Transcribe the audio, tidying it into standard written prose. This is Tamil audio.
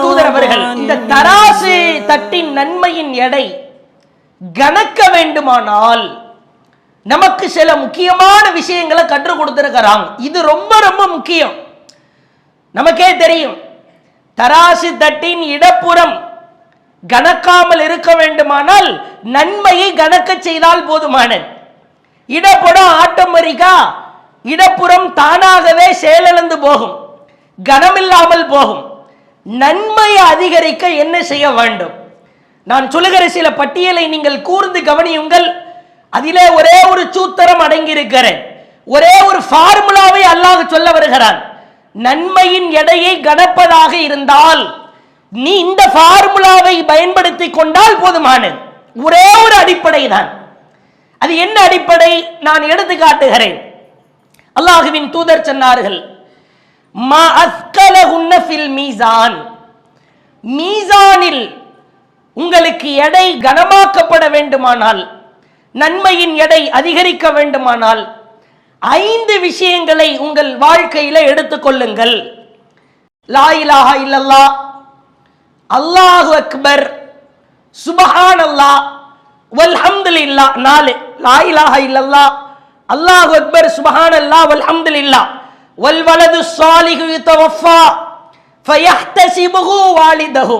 தூதர் அவர்கள் இந்த தராசு தட்டின் நன்மையின் எடை கணக்க வேண்டுமானால் நமக்கு சில முக்கியமான விஷயங்களை கற்றுக் கொடுத்திருக்கிறாங்க. இது ரொம்ப ரொம்ப முக்கியம். நமக்கே தெரியும், தராசு தட்டின் இடப்புறம் கணக்காமல் இருக்க வேண்டுமானால் நன்மையை கணக்க செய்தால் போதுமானது. இடப்புறம் ஆட்டோமேட்டிக்கா இடப்புறம் தானாகவே செயலிழந்து போகும், கனமில்லாமல் போகும். நன்மையை அதிகரிக்க என்ன செய்ய வேண்டும்? நான் சொல்லுகிற சில பட்டியலை நீங்கள் கூர்ந்து கவனியுங்கள். அதிலே ஒரே ஒரு சூத்திரம் அடங்கி இருக்கிறேன். ஒரே ஒரு ஃபார்முலாவை அல்லாஹ் சொல்ல வருகிறான். நன்மையின் எடையை கணப்பதாக இருந்தால் நீ இந்த ஃபார்முலாவை பயன்படுத்தி கொண்டால் போதுமானது. ஒரே ஒரு அடிப்படை தான். அது என்ன அடிப்படை? நான் எடுத்து காட்டுகிறேன். அல்லாஹ்வின் தூதர் சொன்னார்கள், மா அஸ்கலஹுன்ன ஃபில் மீசான், மீசானில் உங்களுக்கு எடை கனமாக்கப்பட வேண்டுமானால், நன்மையின் எடை அதிகரிக்க வேண்டுமானால் 5 விஷயங்களை உங்கள் வாழ்க்கையில எடுத்துக்கொள்ளுங்கள். லா இலாஹா இல்லல்லாஹ், அல்லாஹு அக்பர், சுப்ஹானல்லாஹ், வல்ஹம்துலில்லாஹ். 4 லா இலாஹா இல்லல்லாஹ், அல்லாஹு அக்பர், சுப்ஹானல்லாஹ், வல்ஹம்துலில்லாஹ். வல் வலது ஸாலிஹு யதவஃபா ஃபயஹ்தஸிபுஹு வாலிதஹு.